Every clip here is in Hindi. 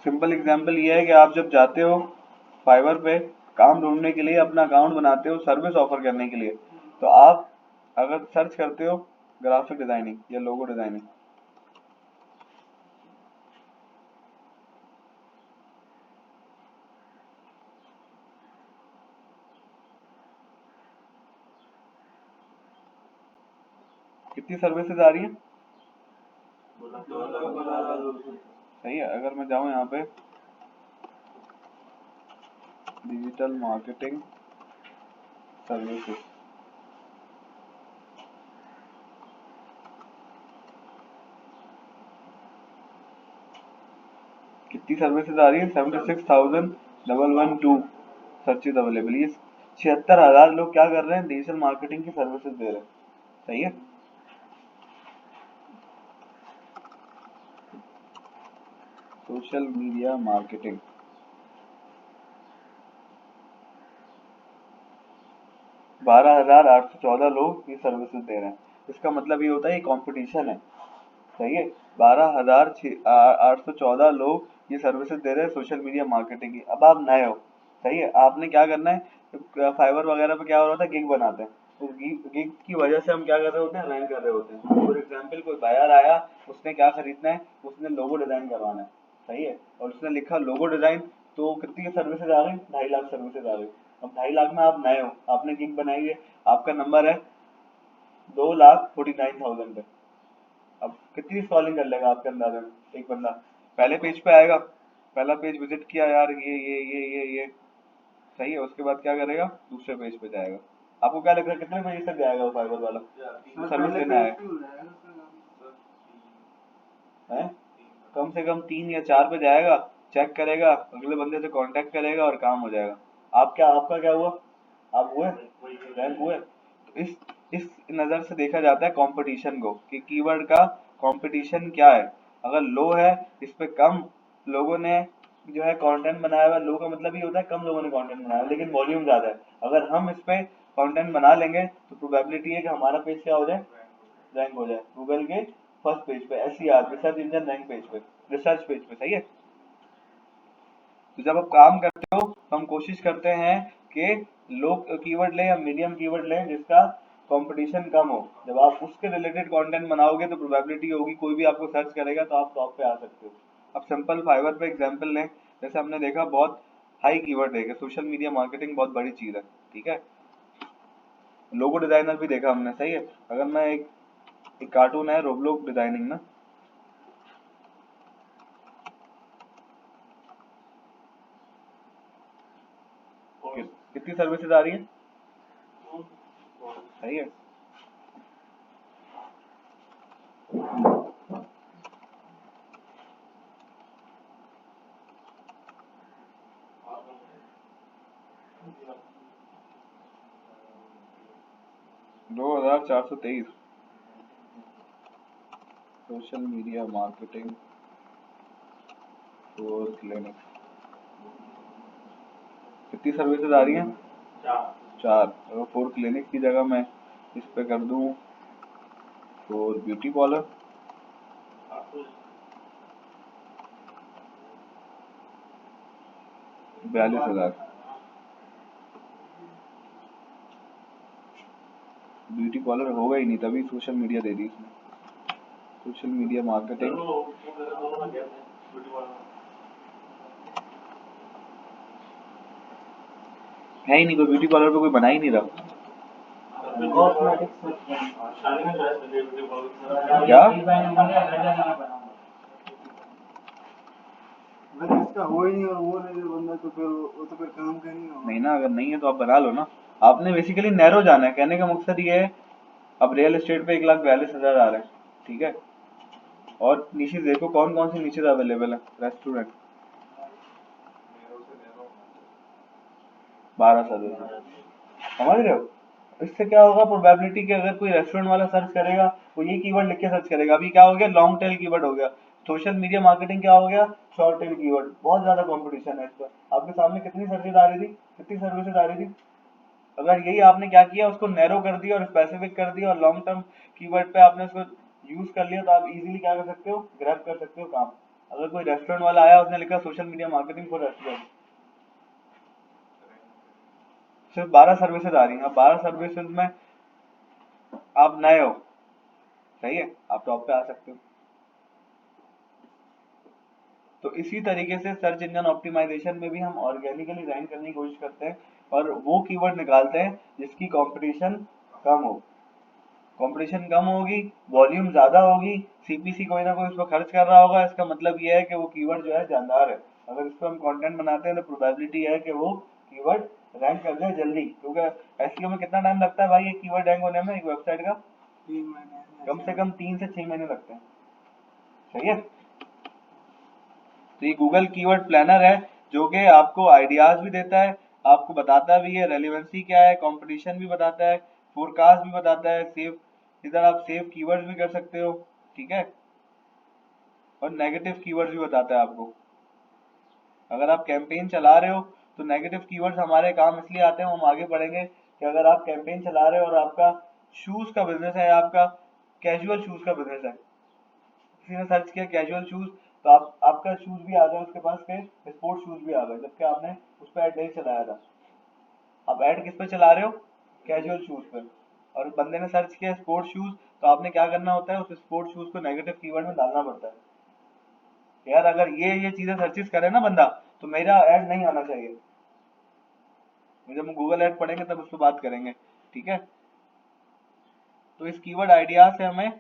सिंपल एग्जांपल ये है कि आप जब जाते हो फाइवर पे काम ढूंढने के लिए, अपना अकाउंट बनाते हो सर्विस ऑफर करने के लिए, तो आप अगर सर्च करते हो ग्राफिक डिजाइनिंग या लोगो डिजाइनिंग, कितनी सर्विसेज आ रही हैं? सही है। अगर मैं जाऊं यहाँ पे डिजिटल मार्केटिंग सर्विसेज, कितनी सर्विसेज आ रही है? 76,112 सर्चेज अवेलेबल। ये 76,000 लोग क्या कर रहे हैं? डिजिटल मार्केटिंग की सर्विसेज दे रहे हैं। सही है। सोशल मीडिया मार्केटिंग, 12,814 लोग ये सर्विसेज दे रहे हैं। इसका मतलब ये होता है ये कंपटीशन है। सही है। 12,814 लोग ये सर्विसेज दे रहे हैं सोशल मीडिया मार्केटिंग की। अब आप नए हो, सही है, आपने क्या करना है, फाइवर वगैरह पे क्या हो रहा था, गिग बनाते हैं, उस गिग की वजह से हम क्या कर रहे होते हैं, रैंक कर रहे होते हैं। फॉर एग्जाम्पल कोई बायर आया, उसने क्या खरीदना है, उसने लोगो डिजाइन करवाना है, सही है, और उसने लिखा लोगो डिजाइन, तो कितनी सर्विसेज आ गई? 2.5 लाख सर्विसेज आ गई। अब 2.5 लाख में आप नए हो, आपने गिग बनाई है, आपका नंबर है 2,49,000 पे। अब कितनी स्क्रॉलिंग कर लेगा आपके अंदाजा में एक बंदा? पहले पेज पे आएगा, पहला पेज विजिट किया यार, ये सही है, उसके बाद क्या करेगा, दूसरे पेज पे जाएगा। आपको क्या लग रहा है कितने पेज तक जाएगा वो फाइबर वाला जो सर्विस लेना है? कम से कम 3 या 4 पे जाएगा, चेक करेगा, अगले बंदे से कांटेक्ट करेगा और काम हो जाएगा। आपका क्या हुआ? आप हुए रैंक हुए। तो इस नज़र से देखा जाता है कंपटीशन को, कि कीवर्ड का कंपटीशन क्या है। अगर लो है, इस पे कम लोगों ने जो है कंटेंट बनाया हुआ है, लो का मतलब ये होता है कम लोगों ने कंटेंट बनाया है, लेकिन वॉल्यूम ज्यादा है। अगर हम इस पे कंटेंट बना लेंगे तो प्रोबेबिलिटी है कि हमारा पेज क्या हो जाए, रैंक हो जाए गूगल के फर्स्ट पेज पे, SER research engine rank page पे, रिसर्च पेज पे। सही है। तो जब आप काम करते हो तो हम कोशिश करते हैं कि लो कीवर्ड लें या मीडियम कीवर्ड लें जिसका कंपटीशन कम हो। जब आप उसके रिलेटेड कंटेंट बनाओगे तो प्रोबेबिलिटी होगी कोई भी आपको सर्च करेगा तो आप टॉप पे आ सकते हो। अब सिंपल फाइवर पे एग्जांपल लें, जैसे हमने देखा बहुत हाई कीवर्ड है, सोशल मीडिया मार्केटिंग बहुत बड़ी चीज है, ठीक है। लोगो डिजाइनर भी देखा हमने, सही है। अगर मैं एक कार्टून है रोब्लॉक्स डिजाइनिंग ना, कितनी सर्विसेज आ रही है? सही है। दो 2,423 social media marketing for clinic, कितनी सर्विसेज आ रही हैं? 4। अगर फॉर क्लिनिक की जगह मैं इस पे कर दूं for beauty parlour, 42,000। Beauty parlour होगा ही नहीं, तभी सोशल मीडिया दे दी इसने। सोशल मीडिया मार्केटिंग है ही नहीं, कोई ब्यूटी पार्लर पे कोई बना ही नहीं रहा। क्या इसका हो ही नहीं, और वो नहीं बंदा तो फिर वो तो फिर काम का नहीं ना। अगर नहीं है तो आप बना लो ना। आपने बेसिकली नैरो जाना है, कहने का मकसद ये है। अब रियल एस्टेट पे 1,42,000 आ रहे हैं, ठीक है, और नीचे देखो कौन कौन सी नीचे अवेलेबल है। रेस्टोरेंट 12 सर्विस, समझ रहे हो? इससे क्या होगा, प्रोबेबिलिटी कि अगर कोई रेस्टोरेंट वाला सर्च करेगा वो ये कीवर्ड लिख के सर्च करेगा। अभी क्या हो गया, लॉन्ग टेल कीवर्ड हो गया। सोशल मीडिया मार्केटिंग क्या हो गया, शॉर्ट टेल कीवर्ड। बहुत ज्यादा कंपटीशन है इस पर। आपके सामने कितनी सर्विस आ रही थी, कितनी सर्विसेज आ रही थी। अगर यही आपने क्या किया, उसको नैरो कर दिया और स्पेसिफिक कर दिया और लॉन्ग टर्म कीवर्ड पे आपने उसको यूज कर लिया, तो आप इजीली क्या कर सकते हो, ग्रैब कर सकते हो काम। अगर कोई रेस्टोरेंट वाला आया, उसने लिखा social media marketing for restaurant, सिर्फ 12 सर्विसेज आ रही हैं। अब 12 सर्विसेज में आप नए हो, सही है, आप टॉप पे आ सकते हो। तो इसी तरीके से सर्च इंजन ऑप्टिमाइजेशन में भी हम ऑर्गेनिकली रैंक करने की कोशिश करते हैं और वो कीवर्ड निकालते हैं जिसकी कंपटीशन कम हो। कंपटीशन कम होगी, वॉल्यूम ज्यादा होगी, सीपीसी कोई ना कोई उस पर खर्च कर रहा होगा, इसका मतलब ये है कि वो कीवर्ड जो है जानदार है। अगर इस पर हम कंटेंट बनाते हैं तो प्रोबेबिलिटी है कि वो कीवर्ड रैंक कर जाए जल्दी, क्योंकि एसईओ में कितना टाइम लगता है भाई एक कीवर्ड रैंक होने में, एक वेबसाइट का 3 महीने कम से कम 3 से 6 महीने लगते हैं, सही है। तो ये गूगल कीवर्ड प्लानर है जो कि आपको आइडियाज भी देता है, आपको बताता भी है रेलेवेंसी क्या है, कंपटीशन भी बताता है, फोरकास्ट भी बताता है, सेव, इधर आप सेव कीवर्ड्स भी कर सकते हो, ठीक है, और नेगेटिव कीवर्ड्स भी बताता है आपको। अगर आप कैंपेन चला रहे हो तो नेगेटिव कीवर्ड्स हमारे काम इसलिए आते हैं, हम आगे बढ़ेंगे, कि अगर आप कैंपेन चला रहे हो और आपका शूज का बिजनेस है, आपका कैजुअल शूज का बिजनेस है, किसी ने सर्च किया कैजुअल शूज, तो आपका शूज भी आ गया उसके पास के, स्पोर्ट्स शूज भी आ गए, जबकि आपने उस पर ऐड नहीं चलाया था। आप ऐड किस पे चला रहे हो, कैजुअल शूज पे, और बंदे ने सर्च किया स्पोर्ट्स शूज, तो आपने क्या करना होता है, उस स्पोर्ट्स शूज को नेगेटिव कीवर्ड में डालना पड़ता है। यार अगर ये चीजें सर्चेस करे ना बंदा, तो मेरा ऐड नहीं आना चाहिए। जब हम गूगल ऐड पढ़ेंगे तब उस पर बात करेंगे, ठीक है। तो इस कीवर्ड आइडिया से हमें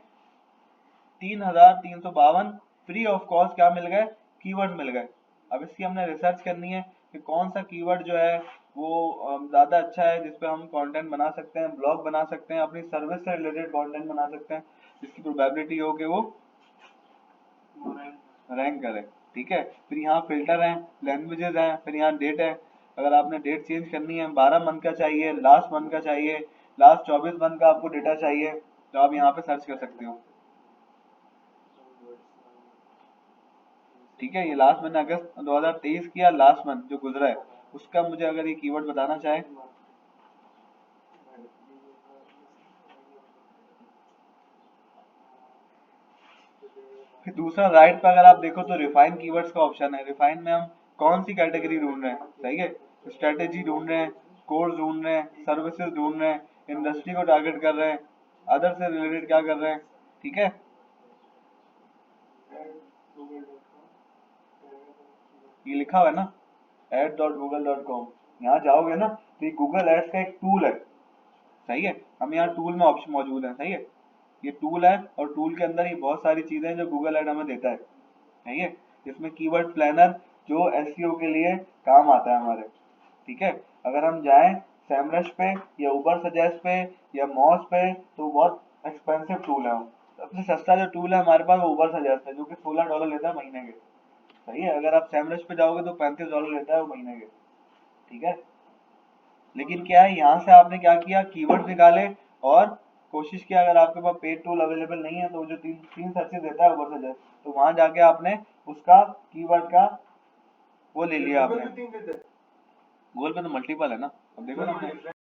3,352 फ्री ऑफ कॉस्ट क्या मिल गए, कीवर्ड मिल गए। अब इसकी हमने रिसर्च करनी है कि कौन सा कीवर्ड जो है वो ज्यादा अच्छा है, जिसपे हम कंटेंट बना सकते हैं, ब्लॉग बना सकते हैं, अपनी सर्विस से रिलेटेड कंटेंट बना सकते हैं, जिसकी प्रोबेबिलिटी हो कि वो रैंक करे, ठीक है। फिर यहाँ फिल्टर हैं, लैंग्वेजेस हैं, फिर यहाँ डेट है। अगर आपने डेट चेंज करनी है, 12 मंथ का चाहिए, लास्ट मंथ का चाहिए, लास्ट 24 मंथ का आपको डेटा चाहिए, तो आप यहाँ पे सर्च कर सकते हो, ठीक है। ये लास्ट मैंने अगस्त 2023 किया, लास्ट मंथ जो गुजरा है उसका मुझे अगर ये कीवर्ड बताना चाहे, फिर दूसरा राइट पे अगर आप देखो तो रिफाइन कीवर्ड्स का ऑप्शन है। रिफाइन में हम कौन सी कैटेगरी ढूंढ रहे हैं, सही है, स्ट्रेटेजी ढूंढ रहे हैं, कोर्स ढूंढ रहे हैं, सर्विसेज ढूंढ रहे हैं, इंडस्ट्री को टारगेट कर रहे हैं, अदर से रिलेटेड क्या कर रहे हैं, ठीक है। ये लिखा हुआ है ना ad.google.com, यहाँ जाओगे ना तो ये गूगल एड्स का एक टूल है, सही है। हम यहाँ टूल में ऑप्शन मौजूद है, सही है, ये टूल है और टूल के अंदर ही बहुत सारी चीजें हैं जो गूगल एड हमें देता है, सही है। इसमें कीवर्ड प्लानर जो एसईओ के लिए काम आता है हमारे, ठीक है। अगर हम जाएं सैमरश पे या उबर सजेस्ट पे या मॉस पे, तो बहुत एक्सपेंसिव टूल है वो। सबसे सस्ता जो टूल है हमारे पास वो उबर सजेस्ट है, जो कि $16 लेता है महीने के, सही है। अगर आप सैमरश पे जाओगे तो $35 लेता है वो महीने के, ठीक है। लेकिन क्या है, यहाँ से आपने क्या किया, कीवर्ड निकाले और कोशिश किया, अगर आपके पास पेड टूल अवेलेबल नहीं है तो जो तीन तीन सर्चेस देता है ऊपर से जाए, तो वहां जाके आपने उसका कीवर्ड का वो ले लिया आपने। गूगल पे तो मल्टीपल है ना, अब देखो ना।